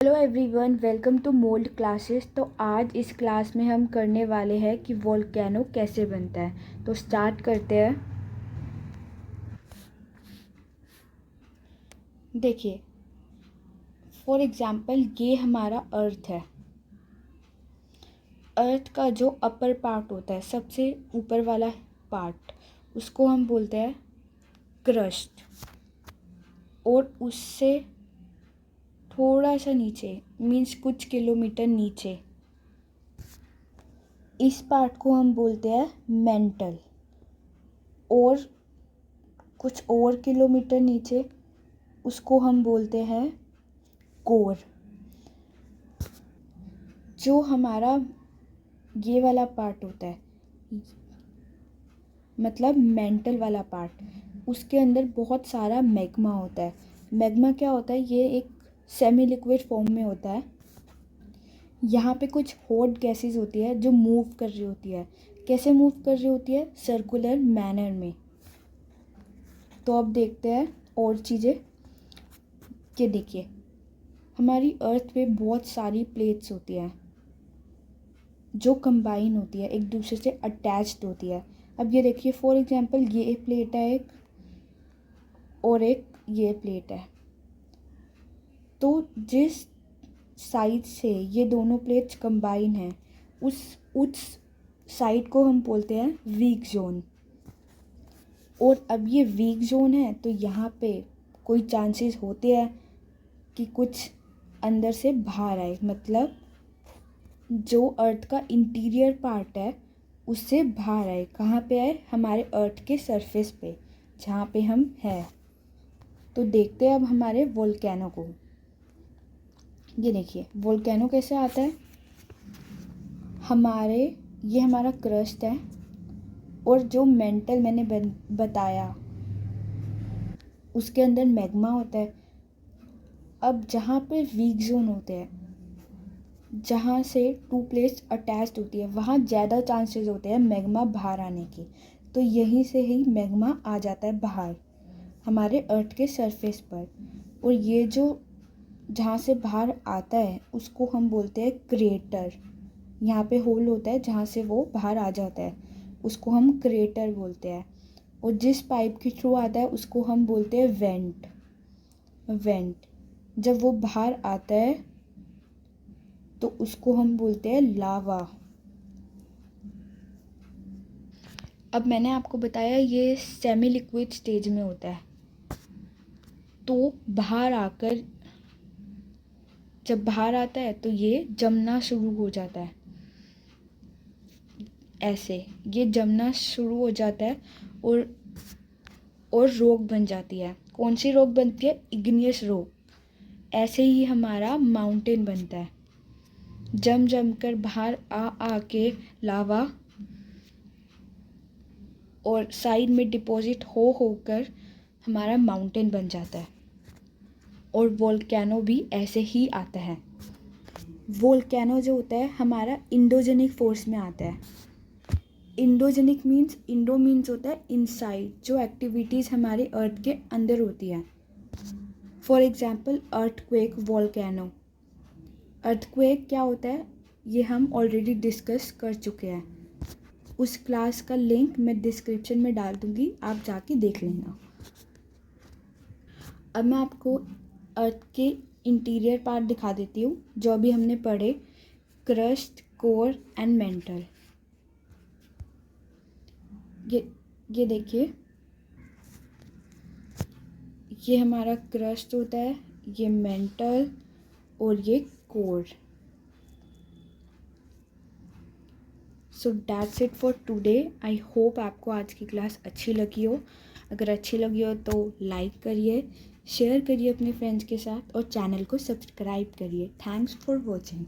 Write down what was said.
Hello everyone, welcome to mould classes. तो आज इस क्लास में हम करने वाले हैं कि वोल्केनो कैसे बनता है। तो स्टार्ट करते हैं। देखिए, फॉर एग्जांपल ये हमारा अर्थ है। अर्थ का जो अपर पार्ट होता है, सबसे ऊपर वाला पार्ट, उसको हम बोलते हैं क्रस्ट। और उससे थोड़ा सा नीचे, मीन्स कुछ किलोमीटर नीचे, इस पार्ट को हम बोलते हैं मेंटल। और कुछ और किलोमीटर नीचे उसको हम बोलते हैं कोर। जो हमारा ये वाला पार्ट होता है, मतलब मेंटल वाला पार्ट, उसके अंदर बहुत सारा मैग्मा होता है। मैग्मा क्या होता है? ये एक सेमी लिक्विड फॉर्म में होता है। यहाँ पे कुछ हॉट गैसेस होती है जो मूव कर रही होती है। कैसे मूव कर रही होती है? सर्कुलर मैनर में। तो अब देखते हैं और चीज़ें। कि देखिए, हमारी अर्थ पे बहुत सारी प्लेट्स होती हैं जो कंबाइन होती है, एक दूसरे से अटैच्ड होती है। अब ये देखिए, फॉर एग्जांपल ये प्लेट है एक, और एक ये प्लेट है। तो जिस साइड से ये दोनों प्लेट्स कंबाइन हैं, उस साइड को हम बोलते हैं वीक जोन। और अब ये वीक जोन है, तो यहाँ पे कोई चांसेस होते हैं कि कुछ अंदर से बाहर आए। मतलब जो अर्थ का इंटीरियर पार्ट है उससे बाहर आए। कहाँ पे आए? हमारे अर्थ के सरफेस पे, जहाँ पे हम हैं। तो देखते हैं अब हमारे वोल्केनो को। ये देखिए, वोल्केनो कैसे आता है। ये हमारा क्रस्ट है, और जो मेंटल मैंने बताया, उसके अंदर मैग्मा होता है। अब जहाँ पे वीक जोन होते हैं, जहाँ से टू प्लेट्स अटैच्ड होती है, वहाँ ज़्यादा चांसेस होते हैं मैग्मा बाहर आने की। तो यहीं से ही मैग्मा आ जाता है बाहर हमारे अर्थ के सरफेस पर। और ये जो जहाँ से बाहर आता है उसको हम बोलते हैं क्रेटर। यहाँ पे होल होता है जहाँ से वो बाहर आ जाता है, उसको हम क्रेटर बोलते हैं। और जिस पाइप के थ्रू आता है उसको हम बोलते हैं वेंट। जब वो बाहर आता है तो उसको हम बोलते हैं लावा। अब मैंने आपको बताया ये सेमी लिक्विड स्टेज में होता है। तो जब बाहर आता है तो ये जमना शुरू हो जाता है। ऐसे ये जमना शुरू हो जाता है और रॉक बन जाती है। कौन सी रॉक बनती है? Igneous rock. ऐसे ही हमारा माउंटेन बनता है, जम कर बाहर आ के लावा, और साइड में डिपॉजिट होकर हमारा माउंटेन बन जाता है। और वोल्केनो भी ऐसे ही आता है। वोल्केनो जो होता है हमारा इंडोजेनिक फोर्स में आता है। इंडोजेनिक मीन्स होता है इनसाइड, जो एक्टिविटीज़ हमारे अर्थ के अंदर होती है। For example earthquake, volcano. Earthquake क्या होता है ये हम ऑलरेडी डिस्कस कर चुके हैं। उस क्लास का लिंक मैं डिस्क्रिप्शन में डाल दूँगी, आप जाके देख लेना। अब मैं आपको अर्थ के इंटीरियर पार्ट दिखा देती हूँ जो अभी हमने पढ़े, क्रस्ट, कोर एंड मेंटल। ये देखिए, ये हमारा क्रस्ट होता है, ये मेंटल, और ये core. So that's it for today. I hope आपको आज की क्लास अच्छी लगी हो। अगर अच्छी लगी हो तो लाइक करिए, शेयर करिए अपने फ्रेंड्स के साथ, और चैनल को सब्सक्राइब करिए। Thanks for watching.